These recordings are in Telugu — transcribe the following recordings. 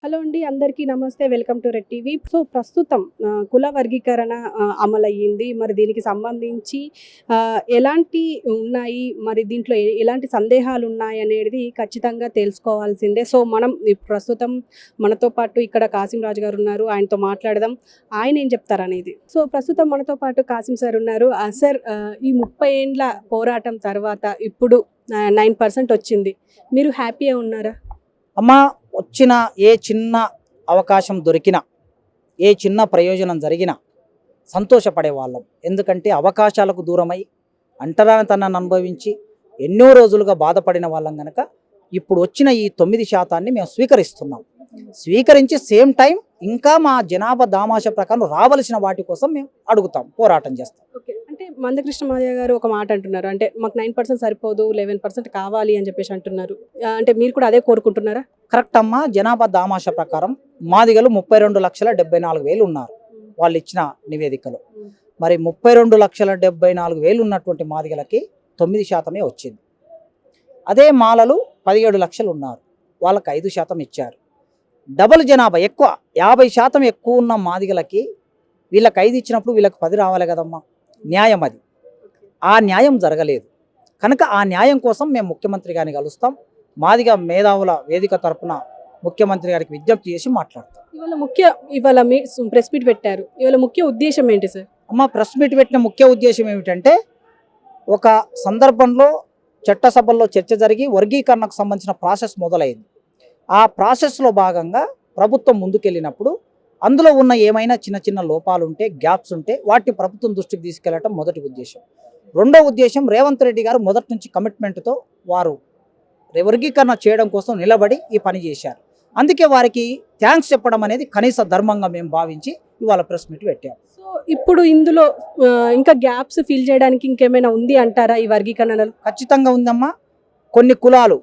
హలో అండి. అందరికీ నమస్తే. Welcome to red TV. So, ప్రస్తుతం కుల వర్గీకరణ అమలయ్యింది. మరి దీనికి సంబంధించి ఎలాంటి ఉన్నాయి? మరి దీంట్లో ఎలాంటి సందేహాలున్నాయనేది ఖచ్చితంగా తెలుసుకోవాల్సిందే. సో, మనం ప్రస్తుతం మనతో పాటు ఇక్కడ కాసిం రాజు గారున్నారు. ఆయనతో మాట్లాడదాం. ఆయన ఏం చెప్తారనేది. సో, ప్రస్తుతం మనతో పాటు కాసిం సార్ ఉన్నారు. సార్, ఈ 30 ఏండ్ల పోరాటం తర్వాత ఇప్పుడు 9% వచ్చింది. మీరు హ్యాపీగా ఉన్నారా? అమ్మా, వచ్చిన ఏ చిన్న అవకాశం దొరికినా, ఏ చిన్న ప్రయోజనం జరిగినా సంతోషపడేవాళ్ళం. ఎందుకంటే అవకాశాలకు దూరమై అంటరానితనాన్ని అనుభవించి ఎన్నో రోజులుగా బాధపడిన వాళ్ళం కనుక ఇప్పుడు వచ్చిన ఈ 9% మేము స్వీకరిస్తున్నాం. స్వీకరించి సేమ్ టైం ఇంకా మా జనాభా దామాష ప్రకారం రావలసిన వాటి కోసం మేము అడుగుతాం, పోరాటం చేస్తాం. ఓకే. అంటే మందకృష్ణ మాదిగ గారు ఒక మాట అంటున్నారు. అంటే మాకు 9% సరిపోదు, 11% కావాలి అని చెప్పేసి అంటున్నారు. అంటే మీరు కూడా అదే కోరుకుంటున్నారా? కరెక్ట్ అమ్మా. జనాభా దామాష ప్రకారం మాదిగలు 32,74,000 ఉన్నారు వాళ్ళు ఇచ్చిన నివేదికలో. మరి 32,74,000 ఉన్నటువంటి మాదిగలకి 9% వచ్చింది. అదే మాలలు 17 లక్షలు ఉన్నారు, వాళ్ళకి 5% ఇచ్చారు. డబుల్ జనాభా ఎక్కువ, 50% ఎక్కువ ఉన్న మాదిగలకి వీళ్ళకి 5 ఇచ్చినప్పుడు వీళ్ళకి 10 రావాలి కదమ్మా. న్యాయం అది. ఆ న్యాయం జరగలేదు కనుక ఆ న్యాయం కోసం మేము ముఖ్యమంత్రి గారిని కలుస్తాం. మాదిగ మేధావుల వేదిక తరపున ముఖ్యమంత్రి గారికి విజ్ఞప్తి చేసి మాట్లాడతాం. ఇవాళ మీ ప్రెస్ మీట్ పెట్టారు. ఇవాళ ముఖ్య ఉద్దేశం ఏంటి సార్? అమ్మ, ప్రెస్ మీట్ పెట్టిన ముఖ్య ఉద్దేశం ఏమిటంటే, ఒక సందర్భంలో చట్టసభల్లో చర్చ జరిగి వర్గీకరణకు సంబంధించిన ప్రాసెస్ మొదలైంది. ఆ ప్రాసెస్లో భాగంగా ప్రభుత్వం ముందుకెళ్ళినప్పుడు అందులో ఉన్న ఏమైనా చిన్న చిన్న లోపాలు ఉంటే, గ్యాప్స్ ఉంటే వాటిని ప్రభుత్వం దృష్టికి తీసుకెళ్లటం మొదటి ఉద్దేశం. రెండో ఉద్దేశం, రేవంత్ రెడ్డి గారు మొదటి నుంచి కమిట్మెంట్తో వారు వర్గీకరణ చేయడం కోసం నిలబడి ఈ పని చేశారు. అందుకే వారికి థ్యాంక్స్ చెప్పడం అనేది కనీస ధర్మంగా మేము భావించి ఇవాళ ప్రెస్ మీట్ పెట్టాము. సో, ఇప్పుడు ఇందులో ఇంకా గ్యాప్స్ ఫిల్ చేయడానికి ఇంకేమైనా ఉంది అంటారా ఈ వర్గీకరణలో? ఖచ్చితంగా ఉందమ్మా. కొన్ని కులాలు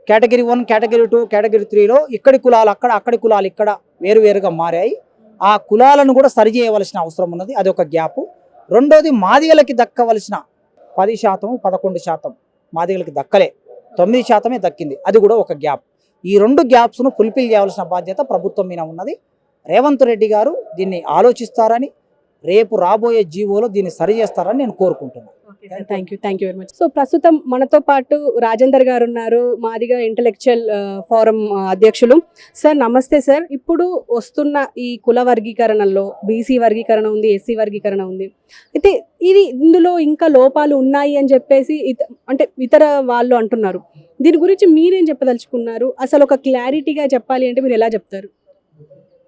కేటగిరీ 1, కేటగిరీ 2, కేటగిరీ 3లో ఇక్కడి కులాలు అక్కడ, అక్కడి కులాలు ఇక్కడ వేరువేరుగా మారాయి. ఆ కులాలను కూడా సరిచేయవలసిన అవసరం ఉన్నది. అది ఒక గ్యాపు. రెండోది, మాదిగలకి దక్కవలసిన 10%, 11% మాదిగలకి దక్కలే, 9% దక్కింది. అది కూడా ఒక గ్యాప్. ఈ 2 గ్యాప్స్ను ఫుల్ఫిల్ చేయవలసిన బాధ్యత ప్రభుత్వం మీద ఉన్నది. రేవంత్ రెడ్డి గారు దీన్ని ఆలోచిస్తారని, రేపు రాబోయే జీవోలో దీన్ని సరి చేస్తారని నేను కోరుకుంటున్నాను. Thank you very much. So, ప్రస్తుతం మనతో పాటు రాజేందర్ గారు ఉన్నారు, మాదిగ ఇంటలెక్చువల్ ఫోరం అధ్యక్షులు. సార్, నమస్తే సార్. ఇప్పుడు వస్తున్న ఈ కుల వర్గీకరణలో బీసీ వర్గీకరణ ఉంది, ఎస్సీ వర్గీకరణ ఉంది. అయితే ఇందులో ఇంకా లోపాలు ఉన్నాయి అని చెప్పేసి అంటే ఇతర వాళ్ళు అంటున్నారు. దీని గురించి మీరేం చెప్పదలుచుకున్నారు? అసలు ఒక క్లారిటీగా చెప్పాలి అంటే మీరు ఎలా చెప్తారు?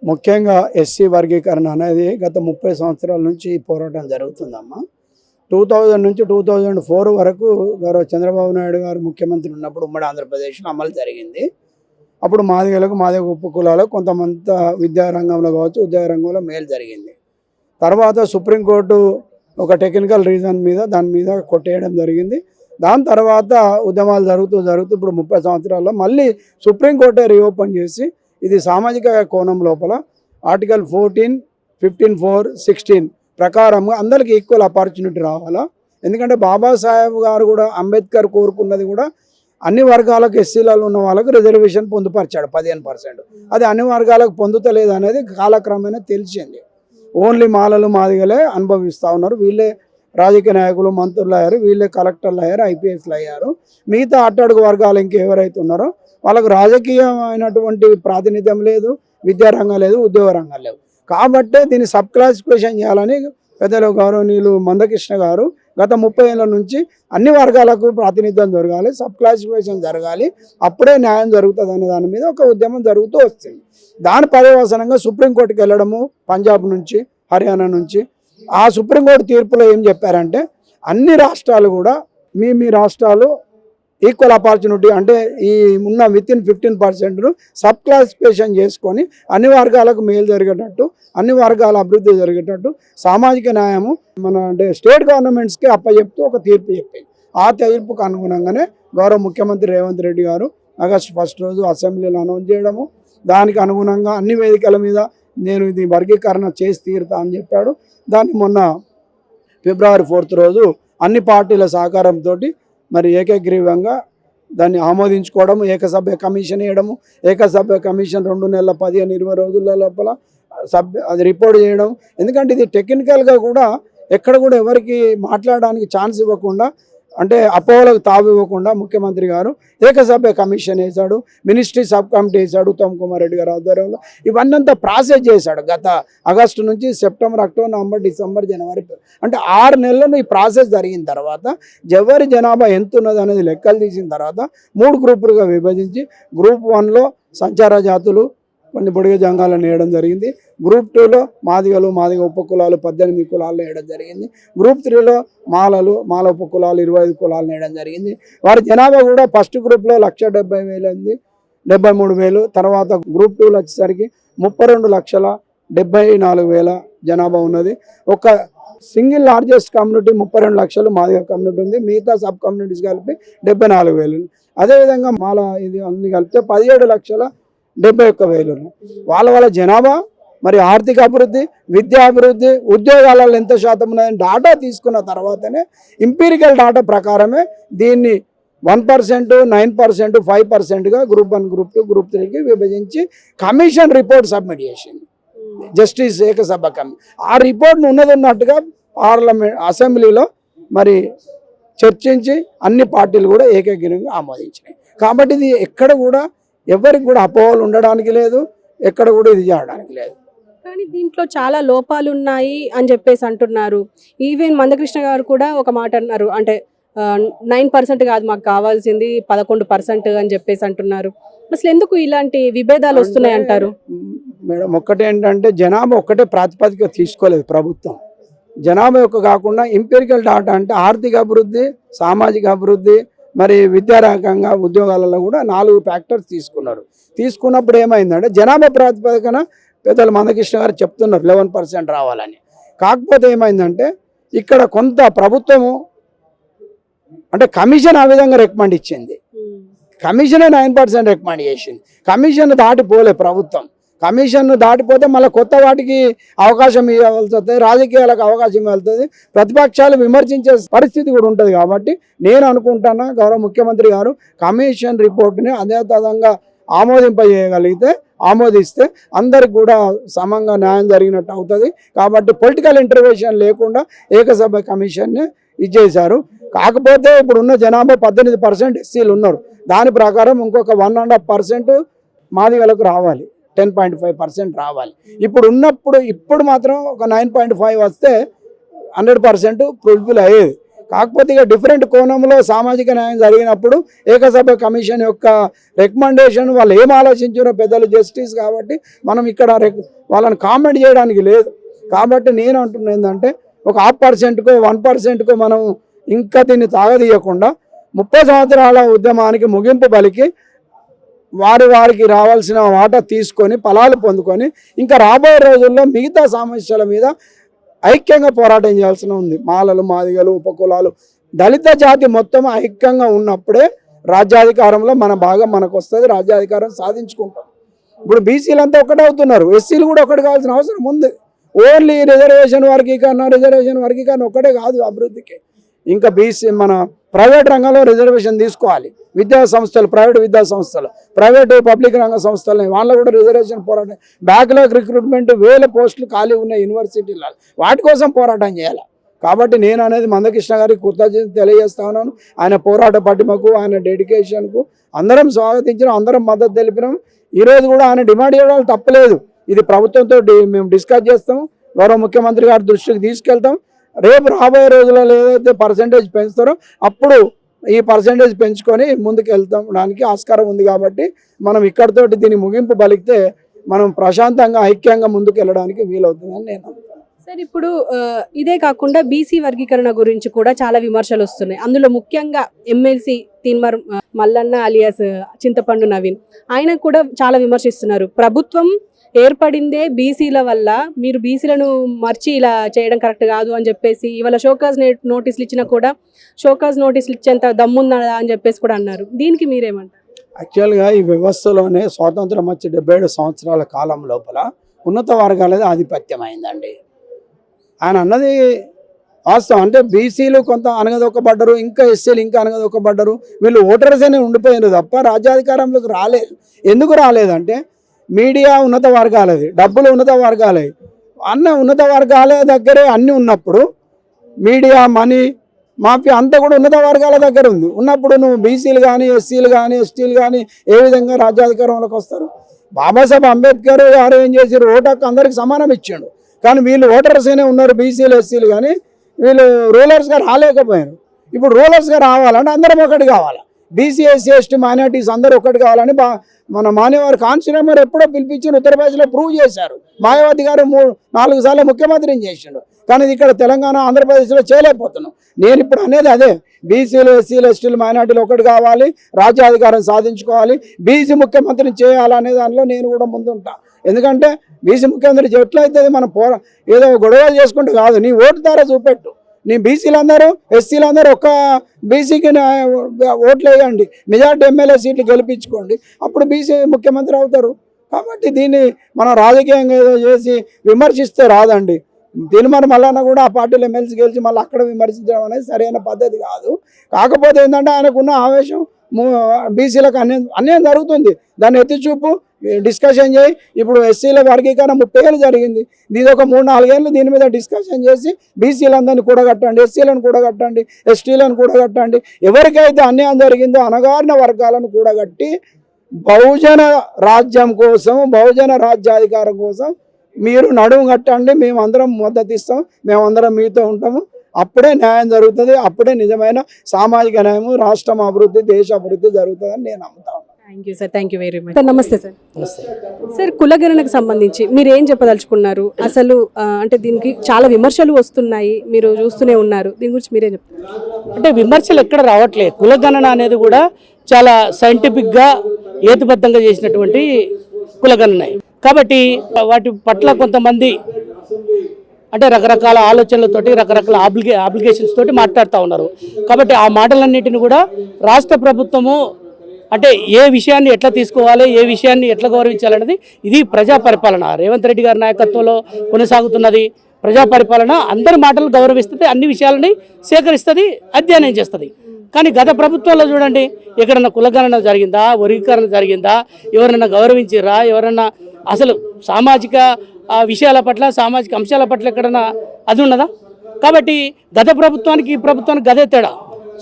ముఖ్యంగా ఎస్సీ వర్గీకరణ అనేది గత 30 సంవత్సరాల నుంచి పోరాటం జరుగుతుందమ్మా. 2000 నుంచి 2004 వరకు గౌరవ చంద్రబాబు నాయుడు గారు ముఖ్యమంత్రి ఉన్నప్పుడు ఉమ్మడి ఆంధ్రప్రదేశ్లో అమలు జరిగింది. అప్పుడు మాదిగలకు, మాదిగ ఉప కులాలకు కొంతమంత విద్యారంగంలో కావచ్చు, ఉద్యోగ రంగంలో మేలు జరిగింది. తర్వాత సుప్రీంకోర్టు ఒక టెక్నికల్ రీజన్ మీద దాని మీద కొట్టేయడం జరిగింది. దాని తర్వాత ఉద్యమాలు జరుగుతూ ఇప్పుడు 30 సంవత్సరాల్లో మళ్ళీ సుప్రీంకోర్టే రీఓపెన్ చేసి ఇది సామాజిక కోణం లోపల ఆర్టికల్ 14, 15(4), 16 ప్రకారంగా అందరికీ ఈక్వల్ ఆపర్చునిటీ రావాలా. ఎందుకంటే బాబాసాహెబ్ గారు కూడా, అంబేద్కర్ కోరుకున్నది కూడా అన్ని వర్గాలకు, ఎస్సీలలో ఉన్న వాళ్ళకు రిజర్వేషన్ పొందుపరిచాడు 15%. అది అన్ని వర్గాలకు పొందుతలేదు అనేది కాలక్రమేణా తెలిసింది. ఓన్లీ మాలలు, మాదిగలే అనుభవిస్తూ ఉన్నారు. వీళ్ళే రాజకీయ నాయకులు, మంత్రులు అయ్యారు, వీళ్ళే కలెక్టర్లు అయ్యారు, ఐపీఎస్లు అయ్యారు. మిగతా అట్టడుగు వర్గాలు ఇంకెవరైతే ఉన్నారో వాళ్ళకు రాజకీయమైనటువంటి ప్రాతినిధ్యం లేదు, విద్యారంగం లేదు, ఉద్యోగ రంగం లేవు. కాబట్టే దీన్ని సబ్ క్లాసిఫికేషన్ చేయాలని పెద్దలు గౌరవనీయులు మందకృష్ణ గారు గత 30 ఏళ్ళ నుంచి అన్ని వర్గాలకు ప్రాతినిధ్యం జరగాలి, సబ్ క్లాసిఫికేషన్ జరగాలి, అప్పుడే న్యాయం జరుగుతుంది అనే దాని మీద ఒక ఉద్యమం జరుగుతూ వస్తుంది. దాని పర్యవసనంగా సుప్రీంకోర్టుకి వెళ్ళడము, పంజాబ్ నుంచి, హర్యానా నుంచి. ఆ సుప్రీంకోర్టు తీర్పులో ఏం చెప్పారంటే, అన్ని రాష్ట్రాలు కూడా మీ రాష్ట్రాలు ఈక్వల్ ఆపర్చునిటీ అంటే ఈ ఉన్న వితిన్ 15%ను సబ్ క్లాసిఫికేషన్ చేసుకొని అన్ని వర్గాలకు మేలు జరిగేటట్టు, అన్ని వర్గాల అభివృద్ధి జరిగేటట్టు సామాజిక న్యాయము అంటే స్టేట్ గవర్నమెంట్స్కి అప్పచెప్తూ ఒక తీర్పు చెప్పింది. ఆ తీర్పుకు అనుగుణంగానే గౌరవ ముఖ్యమంత్రి రేవంత్ రెడ్డి గారు ఆగస్టు 1 రోజు అసెంబ్లీలో అనౌన్స్ చేయడము, దానికి అనుగుణంగా అన్ని వేదికల మీద నేను ఇది వర్గీకరణ చేసి తీరుతా అని చెప్పాడు. దాన్ని మొన్న ఫిబ్రవరి 4 రోజు అన్ని పార్టీల సహకారంతో మరి ఏకగ్రీవంగా దాన్ని ఆమోదించుకోవడం, ఏకసభ్య కమిషన్ వేయడము, ఏకసభ్య కమిషన్ 2 నెలల 15-20 రోజుల లోపల అది రిపోర్ట్ చేయడం. ఎందుకంటే ఇది టెక్నికల్గా కూడా ఎక్కడ కూడా ఎవరికి మాట్లాడడానికి ఛాన్స్ ఇవ్వకుండా, అంటే అపోహలకు తావు ఇవ్వకుండా ముఖ్యమంత్రి గారు ఏకసభ్య కమిషన్ వేశాడు, మినిస్ట్రీ సబ్ కమిటీ వేశాడు ఉత్తమ్ కుమార్ రెడ్డి గారి ఆధ్వర్యంలో. ఇవన్నంతా ప్రాసెస్ చేశాడు. గత ఆగస్టు నుంచి సెప్టెంబర్, అక్టోబర్, నవంబర్, డిసెంబర్, జనవరి, అంటే 6 నెలలు ఈ ప్రాసెస్ జరిగిన తర్వాత ఎవరి జనాభా ఎంత ఉన్నది అనేది లెక్కలు తీసిన తర్వాత 3 గ్రూపులుగా విభజించి గ్రూప్ 1లో సంచార జాతులు, కొన్ని బుడిగ జంగాలను వేయడం జరిగింది. గ్రూప్ 2లో మాదిగ ఉపకులాలు 18 కులాలను వేయడం జరిగింది. గ్రూప్ 3లో మాల ఉపకులాలు 25 కులాలను వేయడం జరిగింది. వారి జనాభా కూడా ఫస్ట్ గ్రూప్లో 1,70,000 73,000, తర్వాత గ్రూప్ 2లో వచ్చేసరికి 32,74,000 జనాభా ఉన్నది. ఒక సింగిల్ లార్జెస్ట్ కమ్యూనిటీ 32 లక్షలు మాదిగ కమ్యూనిటీ ఉంది. మిగతా సబ్ కమ్యూనిటీస్ కలిపి 74,000. అదేవిధంగా మాల ఇది అన్ని కలిపితే 17,71,000 ఉన్నాయి. వాళ్ళ జనాభా, మరి ఆర్థిక అభివృద్ధి, విద్యా అభివృద్ధి, ఉద్యోగాలలో ఎంత శాతం ఉన్నదని డాటా తీసుకున్న తర్వాతనే ఎంపీరికల్ డాటా ప్రకారమే దీన్ని 1%, 9%, 5%గా గ్రూప్ 1, గ్రూప్ 2, గ్రూప్ 3కి విభజించి కమిషన్ రిపోర్ట్ సబ్మిట్ చేసింది జస్టిస్ ఏకసభ కమిషన్. ఆ రిపోర్ట్ను ఉన్నట్టుగా పార్లమెంట్ అసెంబ్లీలో మరి చర్చించి అన్ని పార్టీలు కూడా ఏకగ్రీవంగా ఆమోదించినాయి. కాబట్టి ఇది ఎక్కడ కూడా ఎవరికి కూడా అపోహలు ఉండడానికి లేదు, ఎక్కడ కూడా ఇది చేయడానికి లేదు. కానీ దీంట్లో చాలా లోపాలు ఉన్నాయి అని చెప్పేసి అంటున్నారు. ఈవెన్ మందకృష్ణ గారు కూడా ఒక మాట అన్నారు, అంటే 9% కాదు మాకు కావాల్సింది 11% అని చెప్పేసి అంటున్నారు. అసలు ఎందుకు ఇలాంటి విభేదాలు వస్తున్నాయి అంటారు? మేడం, ఒక్కటే ఏంటంటే జనాభా ఒక్కటే ప్రాతిపదిక తీసుకోలేదు ప్రభుత్వం. జనాభా యొక్క కాకుండా ఎంపిరికల్ డాటా అంటే ఆర్థిక అభివృద్ధి, సామాజిక అభివృద్ధి, మరి విద్యారకంగా ఉద్యోగాలలో కూడా 4 ఫ్యాక్టర్స్ తీసుకున్నారు. తీసుకున్నప్పుడు ఏమైందంటే జనాభా ప్రాతిపదికన పెద్దలు మందకృష్ణ గారు చెప్తున్నారు 11% రావాలని. కాకపోతే ఏమైందంటే ఇక్కడ కొంత ప్రభుత్వము అంటే కమిషన్ ఆ విధంగా రికమెండ్ ఇచ్చింది. కమిషనే 9% రికమెండ్ చేసింది. కమిషన్ దాటిపోలే ప్రభుత్వం. కమిషన్ దాటిపోతే మళ్ళీ కొత్త వాటికి అవకాశం ఇవ్వాల్సి వస్తుంది, రాజకీయాలకు అవకాశం ఇవ్వాల్సి, ప్రతిపక్షాలు విమర్శించే పరిస్థితి కూడా ఉంటుంది. కాబట్టి నేను అనుకుంటున్నా గౌరవ ముఖ్యమంత్రి గారు కమిషన్ రిపోర్ట్ని అదేవిధంగా ఆమోదింపజేయగలిగితే, ఆమోదిస్తే అందరికి కూడా సమంగా న్యాయం జరిగినట్టు అవుతుంది. కాబట్టి పొలిటికల్ ఇంటర్వెన్షన్ లేకుండా ఏకసభ్య కమిషన్ని ఇచ్చేశారు. కాకపోతే ఇప్పుడున్న జనాభా 18% ఎస్సీలు ఉన్నారు. దాని ప్రకారం ఇంకొక 1.5% మాదిగలకు రావాలి, 10.5% రావాలి. ఇప్పుడు మాత్రం ఒక 9.5 వస్తే 100% ఫుల్ఫిల్ అయ్యేది. కాకపోతే ఇక డిఫరెంట్ కోణంలో సామాజిక న్యాయం జరిగినప్పుడు ఏకసభ్య కమిషన్ యొక్క రికమెండేషన్ వాళ్ళు ఏం ఆలోచించారో పెద్దలు జస్టిస్ కాబట్టి మనం ఇక్కడ వాళ్ళని కామెంట్ చేయడానికి లేదు. కాబట్టి నేను అంటున్నా ఏంటంటే ఒక 0.5%కో 1%కో మనం ఇంకా దీన్ని తాగదీయకుండా 30 సంవత్సరాల ఉద్యమానికి ముగింపు పలికి వారికి రావాల్సిన వాటా తీసుకొని ఫలాలు పొందుకొని ఇంకా రాబోయే రోజుల్లో మిగతా సమస్యల మీద ఐక్యంగా పోరాటం చేయాల్సిన ఉంది. మాదిగలు, ఉపకులాలు, దళిత జాతి మొత్తం ఐక్యంగా ఉన్నప్పుడే రాజ్యాధికారంలో మన భాగం మనకు వస్తుంది, రాజ్యాధికారం సాధించుకుంటాం. ఇప్పుడు బీసీలంతా ఒకటే అవుతున్నారు, ఎస్సీలు కూడా ఒకటి కావాల్సిన అవసరం ఉంది. ఓన్లీ రిజర్వేషన్ వర్గీకరణ ఒక్కటే కాదు అభివృద్ధికి. ఇంకా బీసీ మన ప్రైవేట్ రంగంలో రిజర్వేషన్ తీసుకోవాలి. విద్యా సంస్థలు, ప్రైవేట్ విద్యా సంస్థలు, ప్రైవేటు పబ్లిక్ రంగ సంస్థలు, వాళ్ళకు కూడా రిజర్వేషన్ పోరాటం. బ్యాక్లాగ్ రిక్రూట్మెంట్ 1000 పోస్టులు ఖాళీ ఉన్నాయి యూనివర్సిటీలలో, వాటి కోసం పోరాటం చేయాలి. కాబట్టి నేను అనేది మందకృష్ణ గారికి కృతజ్ఞత తెలియజేస్తా ఉన్నాను. ఆయన పోరాట పటిమకు, ఆయన డెడికేషన్కు అందరం స్వాగతించినాం, అందరం మద్దతు తెలిపినాం. ఈరోజు కూడా ఆయన డిమాండ్ చేయడం తప్పలేదు. ఇది ప్రభుత్వంతో మేము డిస్కస్ చేస్తాం, గౌరవ ముఖ్యమంత్రి గారి దృష్టికి తీసుకెళ్తాం. రేపు రాబోయే రోజులలో ఏదైతే పర్సంటేజ్ పెంచుతారో అప్పుడు ఈ పర్సంటేజ్ పెంచుకొని ముందుకు వెళ్తానికి ఆస్కారం ఉంది. కాబట్టి మనం ఇక్కడితోటి దీన్ని ముగింపు పలికితే మనం ప్రశాంతంగా ఐక్యంగా ముందుకు వెళ్ళడానికి వీలవుతుందని నేను అనుకుంటున్నాను. సార్, ఇప్పుడు ఇదే కాకుండా బీసీ వర్గీకరణ గురించి కూడా చాలా విమర్శలు వస్తున్నాయి. అందులో ముఖ్యంగా ఎమ్మెల్సీ తీన్మార్ మల్లన్న అలియాస్ చింతపండు నవీన్, ఆయన కూడా చాలా విమర్శిస్తున్నారు. ప్రభుత్వం ఏర్పడిందే బీసీల వల్ల, మీరు బీసీలను మర్చి ఇలా చేయడం కరెక్ట్ కాదు అని చెప్పేసి ఇవాళ షోకాజ్ నోటీసులు ఇచ్చినా కూడా షోకాజ్ నోటీసులు ఇచ్చేంత దమ్ముందా అని చెప్పేసి కూడా అన్నారు. దీనికి మీరేమంటారు? యాక్చువల్గా ఈ వ్యవస్థలోనే స్వాతంత్రం వచ్చి 77 సంవత్సరాల కాలం లోపల ఉన్నత వర్గాలది ఆధిపత్యం అయిందండి. ఆయన అన్నది వాస్తవం. అంటే బీసీలు కొంత అనగదొక్కబడ్డరు, ఇంకా ఎస్సీలు ఇంకా అనగదొక్కబడ్డరు. వీళ్ళు ఓటర్స్ అనే ఉండిపోయినారు తప్ప రాజ్యాధికారంలోకి రాలేదు. ఎందుకు రాలేదంటే మీడియా ఉన్నత వర్గాలది, డబ్బులు ఉన్నత వర్గాలవి, ఉన్నత వర్గాల దగ్గరే అన్నీ ఉన్నప్పుడు మీడియా, మనీ, మాఫియా అంతా కూడా ఉన్నత వర్గాల దగ్గర ఉంది. ఉన్నప్పుడు నువ్వు బీసీలు కానీ ఎస్సీలు కానీ ఎస్టీలు కానీ ఏ విధంగా రాజ్యాధికారంలోకి వస్తారు? బాబాసాహెబ్ అంబేద్కర్ గారు ఏం చేశారు? ఓటు హక్కు అందరికి సమానం ఇచ్చాడు. కానీ వీళ్ళు ఓటర్స్గానే ఉన్నారు, బీసీలు ఎస్సీలు, కానీ వీళ్ళు రూలర్స్గా రాలేకపోయారు. ఇప్పుడు రూలర్స్గా రావాలంటే అందరం ఒకటి కావాలి. బీసీ ఎస్సీ ఎస్టీ మైనార్టీస్ అందరూ ఒకటి కావాలని మన మాన్యవారు కాన్స్టిట్యూషన్ ఎప్పుడో పిలిపించి ఉత్తరప్రదేశ్లో ప్రూవ్ చేశారు. మాయావతి గారు 3-4 సార్లు ముఖ్యమంత్రిని చేసిండు. కానీ ఇక్కడ తెలంగాణ ఆంధ్రప్రదేశ్లో చేయలేకపోతున్నాం. నేను ఇప్పుడు అనేది అదే, బీసీలు ఎస్సీలు ఎస్టీలు మైనార్టీలు ఒకటి కావాలి, రాజ్యాధికారం సాధించుకోవాలి, బీసీ ముఖ్యమంత్రిని చేయాలనే దానిలో నేను కూడా ముందుంటా. ఎందుకంటే బీసీ ముఖ్యమంత్రి ఎట్లయితే మనం ఏదో గొడవలు చేసుకుంటూ కాదు, నీ ఓటు ద్వారా చూపెట్టు. నీ బీసీలు అందరూ ఎస్సీలు అందరూ ఒక్క బీసీకి ఓట్లు వేయండి, మెజార్టీ ఎమ్మెల్యే సీట్లు గెలిపించుకోండి, అప్పుడు బీసీ ముఖ్యమంత్రి అవుతారు. కాబట్టి దీన్ని మనం రాజకీయంగా ఏదో చేసి విమర్శిస్తే రాదండి. తిరుమల మల్లన్న కూడా ఆ పార్టీలో ఎమ్మెల్సీ గెలిచి మళ్ళీ అక్కడ విమర్శించడం అనేది సరైన పద్ధతి కాదు. కాకపోతే ఏంటంటే ఆయనకున్న ఆవేశం బీసీలకు అన్యాయం జరుగుతుంది, దాన్ని ఎత్తిచూపు డిస్కషన్ చేయి. ఇప్పుడు ఎస్సీల వర్గీకరణ 30 ఏళ్ళు జరిగింది, ఇది ఒక 3-4 ఏళ్ళు దీని మీద డిస్కషన్ చేసి బీసీలందరినీ కూడగట్టండి, ఎస్సీలను కూడగట్టండి, ఎస్టీలను కూడగట్టండి. ఎవరికైతే అన్యాయం జరిగిందో అనగారిన వర్గాలను కూడగట్టి బహుజన రాజ్యం కోసం, బహుజన రాజ్యాధికారం కోసం మీరు నడుము కట్టండి, మేమందరం మద్దతు ఇస్తాం, మేమందరం మీతో ఉంటాము. అప్పుడే న్యాయం జరుగుతుంది, అప్పుడే నిజమైన సామాజిక న్యాయం, రాష్ట్రం అభివృద్ధి, దేశ అభివృద్ధి జరుగుతుందని నేను నమ్ముతాను. Thank you sir, thank you very much. నమస్తే సార్. సార్, కులగణనకు సంబంధించి మీరు ఏం చెప్పదలుచుకున్నారు? అసలు అంటే దీనికి చాలా విమర్శలు వస్తున్నాయి, మీరు చూస్తూనే ఉన్నారు, దీని గురించి మీరేం చెప్తారు? అంటే విమర్శలు ఎక్కడ రావట్లేదు. కులగణన అనేది కూడా చాలా సైంటిఫిక్గా హేతుబద్ధంగా చేసినటువంటి కులగణన. కాబట్టి వాటి పట్ల కొంతమంది అంటే రకరకాల ఆలోచనలతోటి, రకరకాల అప్లికేషన్స్ తోటి మాట్లాడుతూ ఉన్నారు. కాబట్టి ఆ మాటలన్నింటినీ కూడా రాష్ట్ర ప్రభుత్వము అంటే ఏ విషయాన్ని ఎట్లా తీసుకోవాలి, ఏ విషయాన్ని ఎట్లా గౌరవించాలనేది ఇది ప్రజా పరిపాలన రేవంత్ రెడ్డి గారి నాయకత్వంలో కొనసాగుతున్నది. ప్రజా పరిపాలన అందరి మాటలు గౌరవిస్తుంది, అన్ని విషయాలని సేకరిస్తుంది, అధ్యయనం చేస్తుంది. కానీ గత ప్రభుత్వంలో చూడండి, ఎక్కడన్నా కులగణన జరిగిందా, వర్గీకరణ జరిగిందా, ఎవరన్నా గౌరవించిరా, ఎవరన్నా అసలు సామాజిక విషయాల పట్ల, సామాజిక అంశాల పట్ల ఎక్కడన్నా అది ఉన్నదా? కాబట్టి గత ప్రభుత్వానికి ఈ ప్రభుత్వానికి గదే తేడా.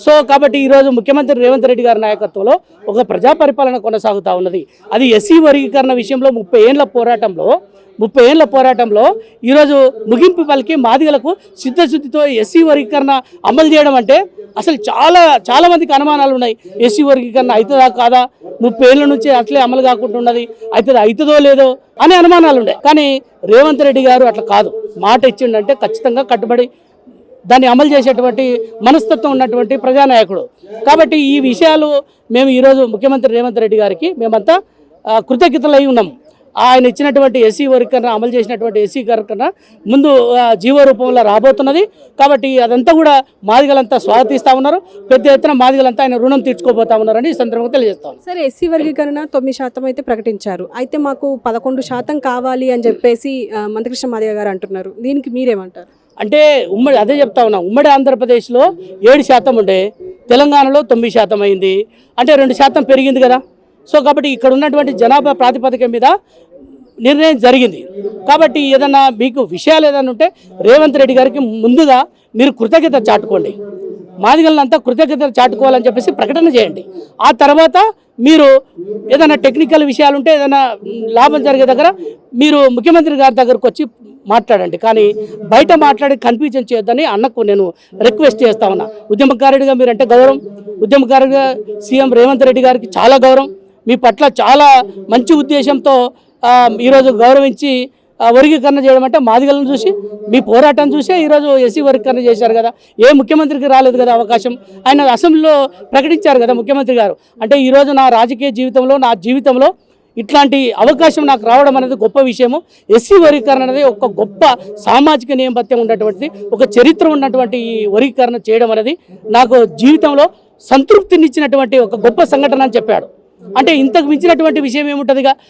సో కాబట్టి ఈరోజు ముఖ్యమంత్రి రేవంత్ రెడ్డి గారి నాయకత్వంలో ఒక ప్రజా పరిపాలన కొనసాగుతూ ఉన్నది. అది ఎస్సీ వర్గీకరణ విషయంలో 30 ఏళ్ల పోరాటంలో ఈరోజు ముగింపు పలికి మాదిగలకు సిద్ధశుద్ధితో ఎస్సీ వర్గీకరణ అమలు చేయడం అంటే అసలు చాలా మందికి అనుమానాలు ఉన్నాయి. ఎస్సీ వర్గీకరణ అవుతుందా కాదా, 30 ఏళ్ళ నుంచి అట్లే అమలు కాకుండా ఉన్నది, అవుతుందో లేదో అనే అనుమానాలు ఉన్నాయి. కానీ రేవంత్ రెడ్డి గారు అట్లా కాదు, మాట ఇచ్చిండంటే ఖచ్చితంగా కట్టుబడి దాన్ని అమలు చేసేటువంటి మనస్తత్వం ఉన్నటువంటి ప్రజానాయకుడు. కాబట్టి ఈ విషయాలు మేము ఈరోజు ముఖ్యమంత్రి రేవంత్ రెడ్డి గారికి మేమంతా కృతజ్ఞతలై ఉన్నాము. ఆయన ఇచ్చినటువంటి ఎస్సీ వర్గీకరణ, అమలు చేసినటువంటి ఎస్సీ వర్గీకరణ ముందు జీవో రూపంలో రాబోతున్నది. కాబట్టి అదంతా కూడా మాదిగలంతా స్వాగతిస్తూ ఉన్నారు. పెద్ద ఎత్తున మాదిగలంతా ఆయన రుణం తీర్చుకోబోతా ఉన్నారని ఈ సందర్భంగా తెలియజేస్తాం. సరే, ఎస్సీ వర్గీకరణ 9% అయితే ప్రకటించారు, అయితే మాకు 11% కావాలి అని చెప్పేసి మందకృష్ణ మాదిగ గారు అంటున్నారు. దీనికి మీరేమంటారు? అంటే అదే చెప్తా ఉన్నా, ఉమ్మడి ఆంధ్రప్రదేశ్లో 7% ఉండే, తెలంగాణలో 9% అయింది, అంటే 2% పెరిగింది కదా. సో కాబట్టి ఇక్కడ ఉన్నటువంటి జనాభా ప్రాతిపదిక మీద నిర్ణయం జరిగింది. కాబట్టి ఏదన్నా మీకు విషయాలు ఏదైనా ఉంటే రేవంత్ రెడ్డి గారికి ముందుగా మీరు కృతజ్ఞత చాటుకోండి, మాదిగలంతా కృతజ్ఞత చాటుకోవాలని చెప్పేసి ప్రకటన చేయండి. ఆ తర్వాత మీరు ఏదైనా టెక్నికల్ విషయాలు ఉంటే, ఏదైనా లాభం జరిగే దగ్గర మీరు ముఖ్యమంత్రి గారి దగ్గరకు వచ్చి మాట్లాడండి. కానీ బయట మాట్లాడి కన్ఫ్యూజన్ చేయొద్దని అన్నకు నేను రిక్వెస్ట్ చేస్తా ఉన్నా. ఉద్యమకారుడిగా మీరంటే గౌరవం, ఉద్యమకారుడిగా సీఎం రేవంత్ రెడ్డి గారికి చాలా గౌరవం, మీ పట్ల చాలా మంచి ఉద్దేశంతో ఈరోజు గౌరవించి వర్గీకరణ చేయడం అంటే మాదిగలను చూసి, మీ పోరాటం చూసే ఈరోజు ఎస్సీ వర్గీకరణ చేశారు కదా. ఏ ముఖ్యమంత్రికి రాలేదు కదా అవకాశం, ఆయన అసెంబ్లీలో ప్రకటించారు కదా ముఖ్యమంత్రి గారు. అంటే ఈరోజు నా రాజకీయ జీవితంలో, నా జీవితంలో ఇట్లాంటి అవకాశం నాకు రావడం అనేది గొప్ప విషయము. ఎస్సీ వర్గీకరణ అనేది ఒక గొప్ప సామాజిక నేపథ్యం ఉన్నటువంటిది, ఒక చరిత్ర ఉన్నటువంటి ఈ వర్గీకరణ చేయడం అనేది నాకు జీవితంలో సంతృప్తినిచ్చినటువంటి ఒక గొప్ప సంఘటన అని చెప్పాడు. అంటే ఇంతకు మించినటువంటి విషయం ఏముంటుందిగా.